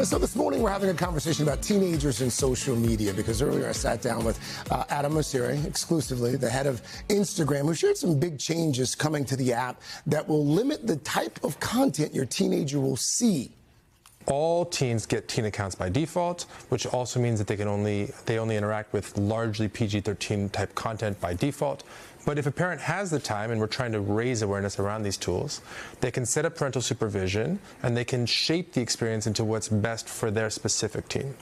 So this morning we're having a conversation about teenagers and social media because earlier I sat down with Adam Mosseri, exclusively, the head of Instagram, who shared some big changes coming to the app that will limit the type of content your teenager will see. All teens get teen accounts by default, which also means that they only interact with largely PG-13 type content by default. But if a parent has the time, and we're trying to raise awareness around these tools, they can set up parental supervision and they can shape the experience into what's best for their specific teen.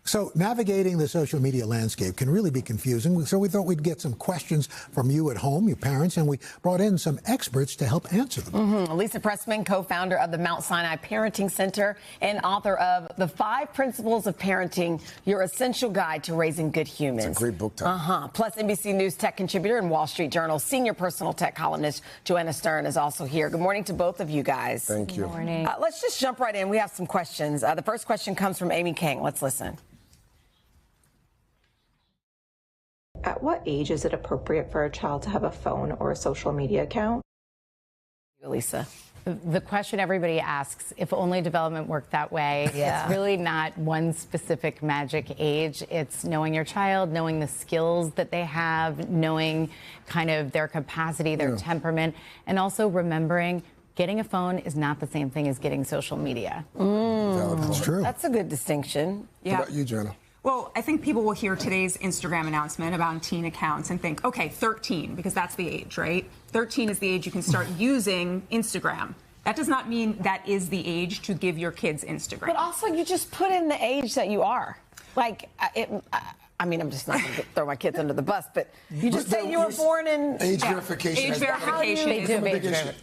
So navigating the social media landscape can really be confusing. So we thought we'd get some questions from you at home, your parents, and we brought in some experts to help answer them. Lisa Pressman, co-founder of the Mount Sinai Parenting Center and author of The 5 Principles of Parenting, Your Essential Guide to Raising Good Humans. It's a great book title. Plus, NBC News tech contributor and Wall Street Journal senior personal tech columnist Joanna Stern is also here. Good morning to both of you guys. Thank you. Good morning. Let's just jump right in. We have some questions. The first question comes from Amy King. Let's listen. At what age is it appropriate for a child to have a phone or a social media account? Lisa. The question everybody asks, if only development worked that way, It's really not one specific magic age. It's knowing your child, knowing the skills that they have, knowing kind of their capacity, their temperament, and also remembering getting a phone is not the same thing as getting social media. That's true. That's a good distinction. What about you, Jenna? Well, I think people will hear today's Instagram announcement about teen accounts and think, okay, 13, because that's the age, right? 13 is the age you can start using Instagram. That does not mean that is the age to give your kids Instagram. But also, you just put in the age that you are. Like, I mean, I'm just not going to throw my kids under the bus, but you just say you were born in... Age verification. Age verification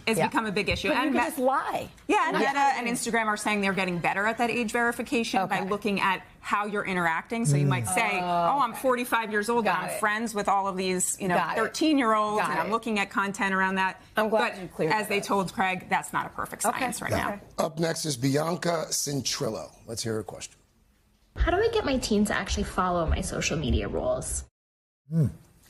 has become a big issue. But you can just lie. Yeah, and Meta and Instagram are saying they're getting better at that age verification by looking at how you're interacting. So you might say, oh, I'm 45 years old and I'm friends with all of these, 13-year-olds, and I'm looking at content around that. I'm glad you cleared as they told Craig, that's not a perfect science right now. Up next is Bianca Centrillo. Let's hear her question. How do I get my teen to actually follow my social media rules?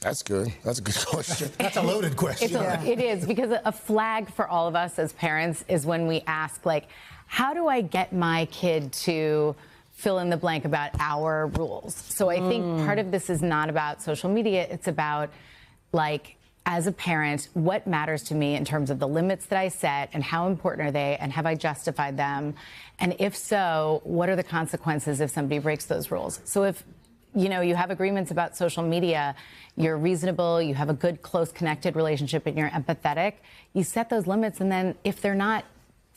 That's good. That's a good question. That's a loaded question. It is, because a flag for all of us as parents is when we ask, like, how do I get my kid to fill in the blank about our rules? So I think part of this is not about social media. It's about, like, as a parent, what matters to me in terms of the limits that I set and how important are they and have I justified them? And if so, what are the consequences if somebody breaks those rules? So if, you have agreements about social media, you're reasonable, you have a good, close, connected relationship, and you're empathetic, you set those limits, and then if they're not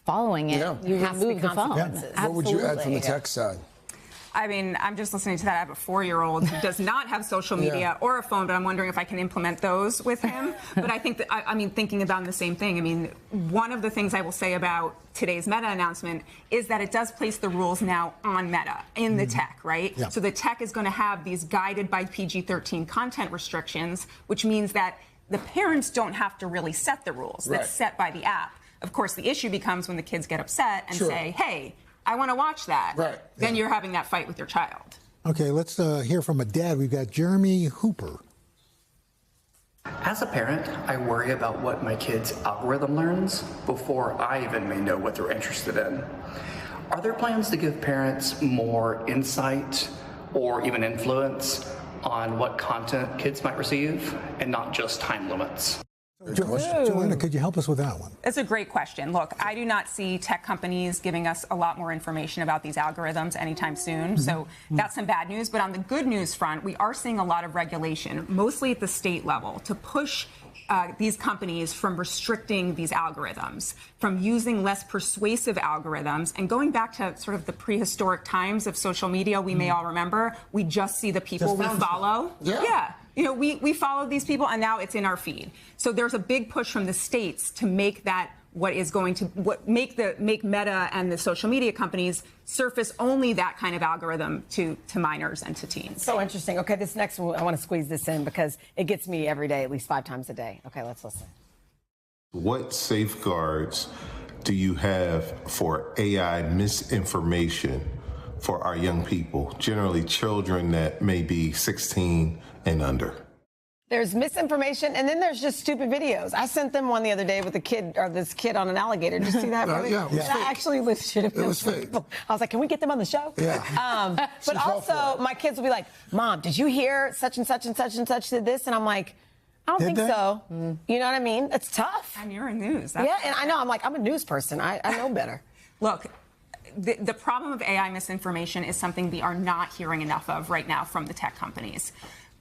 following it, you remove the phone. What would you add from the tech side? I mean, I'm just listening to that. I have a 4-year-old who does not have social media or a phone, but I'm wondering if I can implement those with him. But I think that, thinking about the same thing, one of the things I will say about today's Meta announcement is that it does place the rules now on Meta in the tech, right? Yeah. So the tech is going to have these guided by PG-13 content restrictions, which means that the parents don't have to really set the rules. That's set by the app. Of course, the issue becomes when the kids get upset and say, hey, I want to watch that. Then you're having that fight with your child. Okay, let's hear from a dad. We've got Jeremy Hooper. As a parent, I worry about what my kid's algorithm learns before I even may know what they're interested in. Are there plans to give parents more insight or even influence on what content kids might receive and not just time limits? Joanna, could you help us with that one? It's a great question. Look, I do not see tech companies giving us a lot more information about these algorithms anytime soon. So that's some bad news. But on the good news front, we are seeing a lot of regulation, mostly at the state level, to push these companies from restricting these algorithms, from using less persuasive algorithms. And going back to sort of the prehistoric times of social media, we may all remember, we just see the people we follow. We follow these people, and now it's in our feed. So there's a big push from the states to make that make Meta and the social media companies surface only that kind of algorithm to minors and to teens. So interesting. Okay, this next one, I want to squeeze this in because it gets me every day, at least 5 times a day. Okay, let's listen. What safeguards do you have for AI misinformation for our young people, generally children that may be 16 and under? There's misinformation, and then there's just stupid videos. I sent them one the other day with this kid on an alligator. Did you see that? Yeah, it was fake. I actually legitimately. It was fake. I was like, can we get them on the show? Yeah. But also, my kids will be like, Mom, did you hear such and such and such and such did this? And I'm like, I don't think so. You know what I mean? It's tough. And you're in news. Yeah, and I know. I'm like, I'm a news person. I know better. Look, the problem of AI misinformation is something we are not hearing enough of right now from the tech companies.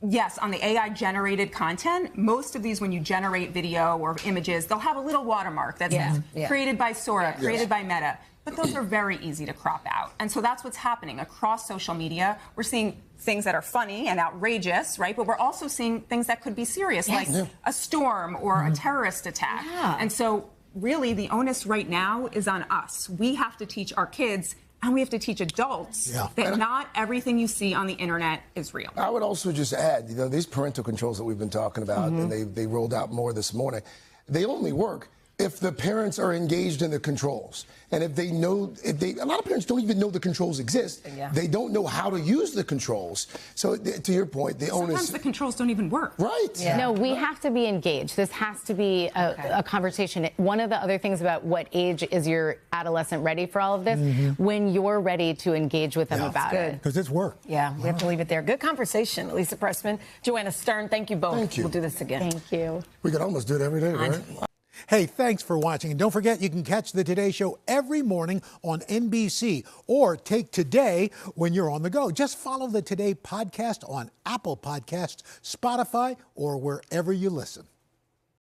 Yes, on the AI-generated content, most of these, when you generate video or images, they'll have a little watermark that says created by Sora, created by Meta. But those are very easy to crop out. And so that's what's happening across social media. We're seeing things that are funny and outrageous, right? But we're also seeing things that could be serious, like a storm or a terrorist attack. And so really the onus right now is on us. We have to teach our kids and we have to teach adults that not everything you see on the internet is real. I would also just add, these parental controls that we've been talking about, and they rolled out more this morning, they only work if the parents are engaged in the controls. And if they know, a lot of parents don't even know the controls exist. They don't know how to use the controls. So to your point, the onus. Sometimes the controls don't even work. Right. No, we have to be engaged. This has to be a conversation. One of the other things about what age is your adolescent ready for all of this, when you're ready to engage with them about it. Because it's work. Yeah, we have to leave it there. Good conversation, Lisa Pressman, Joanna Stern. Thank you both. Thank you. We'll do this again. Thank you. We could almost do it every day, right? Hey, thanks for watching. And don't forget, you can catch the Today Show every morning on NBC or take Today when you're on the go. Just follow the Today podcast on Apple Podcasts, Spotify, or wherever you listen.